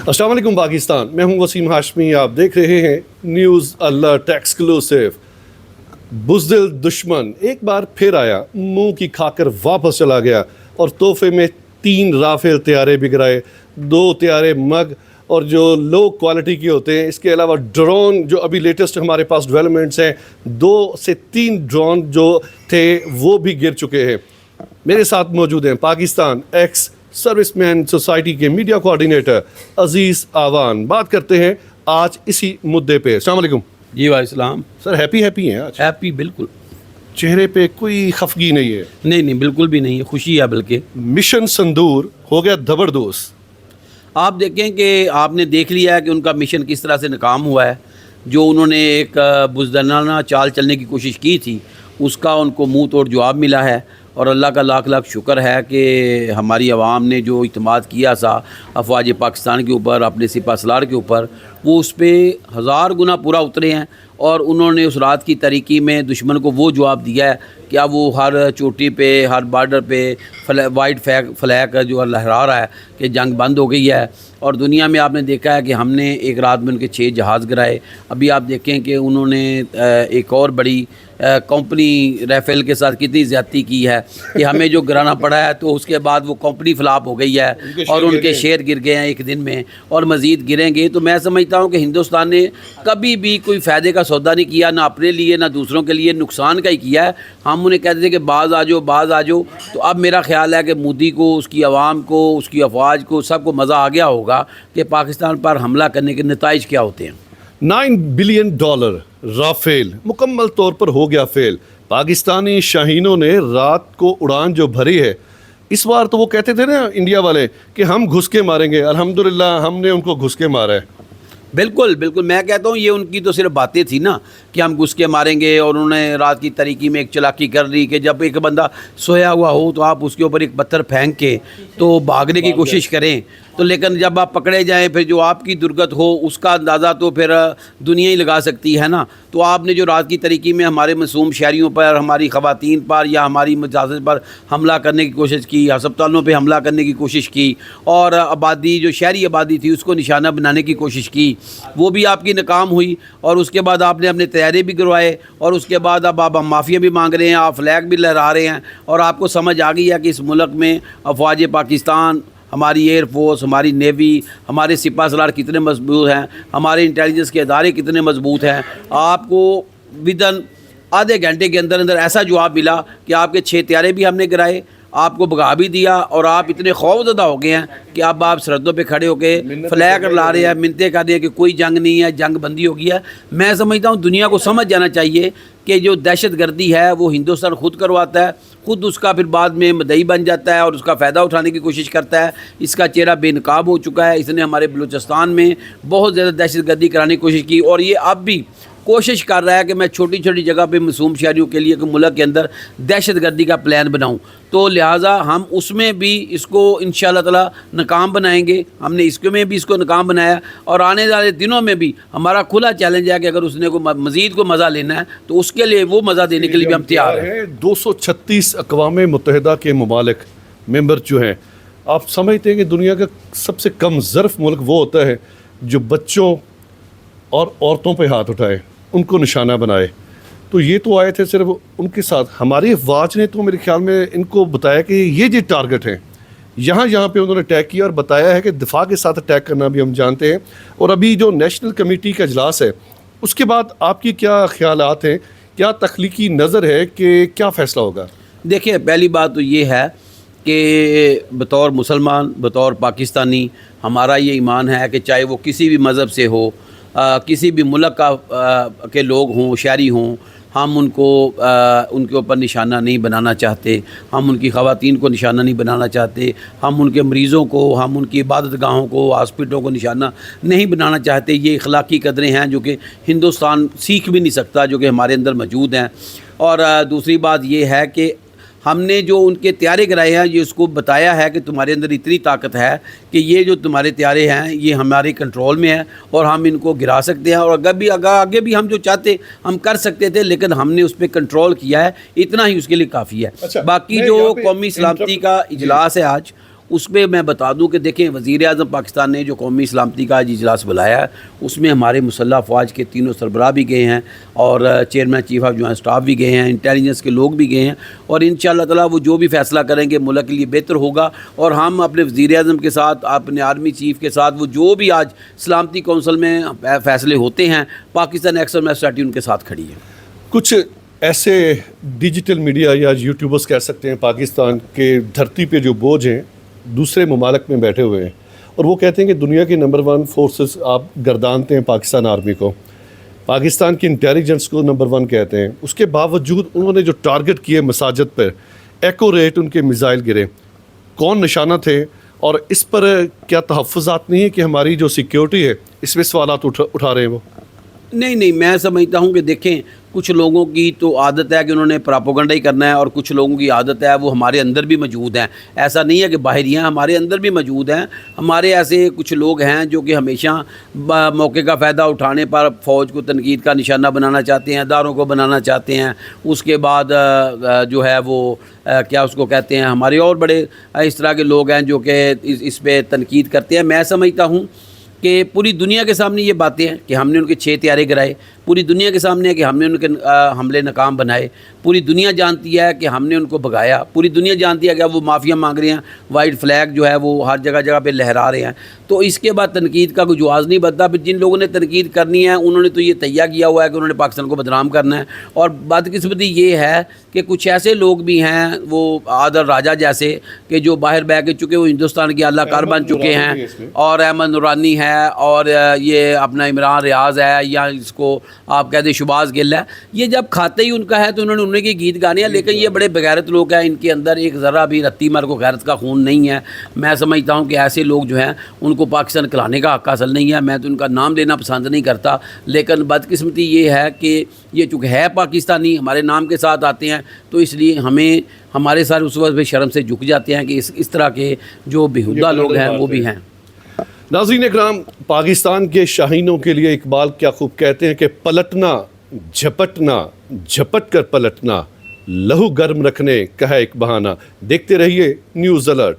अस्सलाम वालेकुम पाकिस्तान, मैं हूं वसीम हाशमी। आप देख रहे हैं न्यूज़ अलर्ट एक्सक्लूसिव। बुज़दिल दुश्मन एक बार फिर आया, मुंह की खाकर वापस चला गया और तोहफे में 3 राफेल तैयारे बिगड़ाए, 2 तैयारे मग और जो लो क्वालिटी के होते हैं। इसके अलावा ड्रोन जो अभी लेटेस्ट हमारे पास डेवलपमेंट्स हैं, 2 से 3 ड्रोन जो थे वो भी गिर चुके हैं। मेरे साथ मौजूद हैं पाकिस्तान एक्स सर्विसमैन सोसाइटी के मीडिया कोऑर्डिनेटर अजीज़ आवान। बात करते हैं आज इसी मुद्दे पे। अस्सलाम वालेकुम जी वालेकुम सर। हैप्पी हैं आज? हैप्पी, बिल्कुल। चेहरे पे कोई खफगी नहीं है? नहीं, बिल्कुल भी नहीं है, खुशी है। बल्कि मिशन संदूर हो गया जबरदस्त। आप देखें कि आपने देख लिया है कि उनका मिशन किस तरह से नाकाम हुआ है। जो उन्होंने एक बुज़दिलाना चाल चलने की कोशिश की थी, उसका उनको मुंह तोड़ जवाब मिला है। और अल्लाह का लाख लाख शुक्र है कि हमारी आवाम ने जो इत्मीनान किया था अफवाज पाकिस्तान के ऊपर, अपने सिपा सलार के ऊपर, वो उस पर 1000 गुना पूरा उतरे हैं। और उन्होंने उस रात की तारीकी में दुश्मन को वो जवाब दिया है कि अब वो हर चोटी पे, हर बॉर्डर पे वाइट फ्लैग जो लहरा रहा है कि जंग बंद हो गई है। और दुनिया में आपने देखा है कि हमने एक रात में उनके 6 जहाज़ गिराए। अभी आप देखें कि उन्होंने एक और बड़ी कंपनी राफेल के साथ कितनी ज़्यादती की है कि हमें जो गिराना पड़ा है, तो उसके बाद वो कंपनी फ्लॉप हो गई है और उनके शेयर गिर गए हैं एक दिन में, और मज़ीद गिरेंगे। तो मैं समझता हूँ कि हिंदुस्तान ने कभी भी कोई फ़ायदे का सौदा नहीं किया, ना अपने लिए ना दूसरों के लिए, नुकसान का ही किया है। हम उन्हें कहते थे कि बाज़ आ जाओ। तो अब मेरा ख्याल है कि मोदी को, उसकी आवाम को, उसकी अफवाज को, सबको मज़ा आ गया होगा कि पाकिस्तान पर हमला करने के नताइज क्या होते हैं। $9 बिलियन राफेल मुकम्मल तौर पर हो गया फेल। पाकिस्तानी शाहीनों ने रात को उड़ान जो भरी है, इस बार तो वो कहते थे ना इंडिया वाले कि हम घुस के मारेंगे। अल्हम्दुलिल्लाह हमने उनको घुस के मारा है। बिल्कुल, मैं कहता हूँ ये उनकी तो सिर्फ बातें थी ना कि हम घुस के मारेंगे। और उन्होंने रात की तारीकी में एक चालाकी कर ली कि जब एक बंदा सोया हुआ हो तो आप उसके ऊपर एक पत्थर फेंक के तो भागने की कोशिश करें। तो लेकिन जब आप पकड़े जाएं, फिर जो आपकी दुर्गत हो उसका अंदाज़ा तो फिर दुनिया ही लगा सकती है ना। तो आपने जो रात की तारीकी में हमारे मासूम शहरियों पर, हमारी ख़वातीन पर या हमारी मजाज पर हमला करने की कोशिश की, अस्पतालों पे हमला करने की कोशिश की, और आबादी जो शहरी आबादी थी उसको निशाना बनाने की कोशिश की, वो भी आपकी नाकाम हुई। और उसके बाद आपने अपने तैयारे भी करवाए, और उसके बाद अब आप माफ़िया भी मांग रहे हैं, आप फ्लैग भी लहरा रहे हैं। और आपको समझ आ गई है कि इस मुल्क में अफवाज पाकिस्तान, हमारी एयर फोर्स, हमारी नेवी, हमारे सिपा सलार कितने मजबूत हैं, हमारे इंटेलिजेंस के अदारे कितने मजबूत हैं। आपको विदन आधे घंटे के अंदर अंदर ऐसा जवाब मिला कि आपके 6 तैयारे भी हमने गिराए, आपको भगा भी दिया, और आप इतने खौफजदा हो गए हैं कि अब आप सरहदों पे खड़े होकर फ्लैग ला रहे हैं, मिन्नतें कर रहे हैं कि कोई जंग नहीं है, जंग बंदी हो गई है। मैं समझता हूँ दुनिया को समझ जाना चाहिए कि जो दहशत गर्दी है वो हिंदुस्तान खुद करवाता है, खुद उसका फिर बाद में मदई बन जाता है और उसका फ़ायदा उठाने की कोशिश करता है। इसका चेहरा बेनकाब हो चुका है। इसने हमारे बलूचिस्तान में बहुत ज़्यादा दहशत गर्दी कराने की कोशिश की, और ये अब भी कोशिश कर रहा है कि मैं छोटी छोटी जगह पे मासूम शहरियों के लिए मुल्क के अंदर दहशत गर्दी का प्लान बनाऊं। तो लिहाजा हम उसमें भी इसको इंशाअल्लाह ताला नाकाम बनाएंगे। हमने इसमें भी इसको नाकाम बनाया, और आने वाले दिनों में भी हमारा खुला चैलेंज है कि अगर उसने को मज़ीद को मज़ा लेना है तो उसके लिए वो मज़ा देने के लिए भी हम तैयार हैं। 236 अक़वाम मुत्तहिदा के ममालिक मेंबर जो हैं, आप समझते हैं कि दुनिया का सबसे कम ज़र्फ़ मुल्क वो होता है जो बच्चों और औरतों पे हाथ उठाए, उनको निशाना बनाए। तो ये तो आए थे सिर्फ उनके साथ। हमारी अफवाज ने तो मेरे ख्याल में इनको बताया कि ये जो टारगेट हैं, यहाँ पे उन्होंने अटैक किया, और बताया है कि दिफा के साथ अटैक करना भी हम जानते हैं। और अभी जो नेशनल कमेटी का इजलास है, उसके बाद आपकी क्या ख्यालात हैं, क्या तख्लीकी नज़र है कि क्या फ़ैसला होगा? देखिए, पहली बात तो ये है कि बतौर मुसलमान, बतौर पाकिस्तानी, हमारा ये ईमान है कि चाहे वो किसी भी मज़हब से हो, किसी भी मुल्क के लोग हों, शहरी हों, हम उनको उनके ऊपर निशाना नहीं बनाना चाहते। हम उनकी ख़वातीन को निशाना नहीं बनाना चाहते। हम उनके मरीज़ों को, हम उनकी इबादत गाहों को, हॉस्पिटलों को निशाना नहीं बनाना चाहते। ये अखलाकी कदरें हैं जो कि हिंदुस्तान सीख भी नहीं सकता, जो कि हमारे अंदर मौजूद हैं। और दूसरी बात ये है कि हमने जो उनके तैयारे कराए हैं, ये उसको बताया है कि तुम्हारे अंदर इतनी ताकत है कि ये जो तुम्हारे तैयारे हैं ये हमारे कंट्रोल में है और हम इनको गिरा सकते हैं, और आगे भी हम जो चाहते हम कर सकते थे, लेकिन हमने उस पर कंट्रोल किया है। इतना ही उसके लिए काफ़ी है। अच्छा, बाकी जो कौमी सलामती का इजलास है आज, اس پہ میں بتا دوں کہ دیکھیں وزیر اعظم پاکستان نے جو قومی سلامتی کا آج اجلاس بلایا ہے اس میں ہمارے مسلح افواج کے تینوں سربراہ بھی گئے ہیں اور chairman chief of joint staff بھی گئے ہیں, انٹیلیجنس کے لوگ بھی گئے ہیں, اور انشاءاللہ تعالیٰ وہ جو بھی فیصلہ کریں گے ملک کے لیے بہتر ہوگا. اور ہم اپنے وزیر اعظم کے ساتھ, اپنے آرمی چیف کے ساتھ, وہ جو بھی آج سلامتی کونسل میں فیصلے ہوتے ہیں, پاکستان ایکسرسائز سوسائٹی ان کے ساتھ کھڑی ہے. کچھ ایسے ڈیجیٹل میڈیا یا یوٹیوبرز کہہ سکتے ہیں پاکستان کے دھرتی پہ جو بوجھ ہیں دوسرے ممالک میں بیٹھے ہوئے ہیں, اور وہ کہتے ہیں کہ دنیا کی نمبر 1 فورسز آپ گردانتے ہیں پاکستان آرمی کو, پاکستان کی انٹیلیجنس کو نمبر 1 کہتے ہیں. اس کے باوجود انہوں نے جو ٹارگٹ کیے مساجد پر, ایکوریٹ ان کے میزائل گرے, کون نشانہ تھے, اور اس پر کیا تحفظات نہیں ہے کہ ہماری جو سیکیورٹی ہے اس میں سوالات اٹھا رہے ہیں وہ؟ نہیں, میں سمجھتا ہوں کہ دیکھیں کچھ لوگوں کی تو عادت ہے کہ انہوں نے پراپوگنڈا ہی کرنا ہے, اور کچھ لوگوں کی عادت ہے وہ ہمارے اندر بھی موجود ہیں. ایسا نہیں ہے کہ باہر ہی ہیں, ہمارے اندر بھی موجود ہیں. ہمارے ایسے کچھ لوگ ہیں جو کہ ہمیشہ موقع کا فائدہ اٹھانے پر فوج کو تنقید کا نشانہ بنانا چاہتے ہیں, اداروں کو بنانا چاہتے ہیں. اس کے بعد جو ہے وہ کیا اس کو کہتے ہیں, ہمارے اور بڑے اس طرح کے لوگ ہیں جو کہ اس پہ تنقید کرتے ہیں. میں سمجھتا ہوں کہ پوری دنیا کے سامنے یہ باتیں ہیں کہ ہم نے ان کے 6 طیارے گرائے, پوری دنیا کے سامنے ہے کہ ہم نے ان کے حملے ناکام بنائے, پوری دنیا جانتی ہے کہ ہم نے ان کو بھگایا, پوری دنیا جانتی ہے کہ وہ معافیا مانگ رہے ہیں, وائٹ فلیگ جو ہے وہ ہر جگہ پہ لہرا رہے ہیں. تو اس کے بعد تنقید کا کوئی جواز نہیں بنتا. پھر جن لوگوں نے تنقید کرنی ہے انہوں نے تو یہ تیہ کیا ہوا ہے کہ انہوں نے پاکستان کو بدنام کرنا ہے. اور بدقسمتی یہ ہے کہ کچھ ایسے لوگ بھی ہیں وہ عادل راجہ جیسے کہ جو باہر بہ کے چکے وہ ہندوستان کے اعلیٰ کار بن چکے ہیں, اور احمد نورانی ہے, اور یہ اپنا عمران ریاض ہے, یا اس کو آپ کہتے ہیں شباز گل ہے. یہ جب کھاتے ہی ان کا ہے تو انہوں نے کی گیت گانے ہیں, لیکن یہ بڑے بغیرت لوگ ہیں, ان کے اندر ایک ذرہ بھی رتی مر کو غیرت کا خون نہیں ہے. میں سمجھتا ہوں کہ ایسے لوگ جو ہیں ان کو پاکستان کھلانے کا حق حاصل نہیں ہے. میں تو ان کا نام لینا پسند نہیں کرتا, لیکن بدقسمتی یہ ہے کہ یہ چونکہ ہے پاکستانی, ہمارے نام کے ساتھ آتے ہیں, تو اس لیے ہمارے سارے اس وقت بھی شرم سے جھک جاتے ہیں کہ اس طرح کے جو بیہودہ لوگ ہیں وہ بھی ہیں. ناظرین اکرام, پاکستان کے شاہینوں کے لیے اقبال کیا خوب کہتے ہیں کہ پلٹنا, جھپٹنا, جھپٹ کر پلٹنا, لہو گرم رکھنے کا ہے ایک بہانہ. دیکھتے رہیے نیوز الرٹ.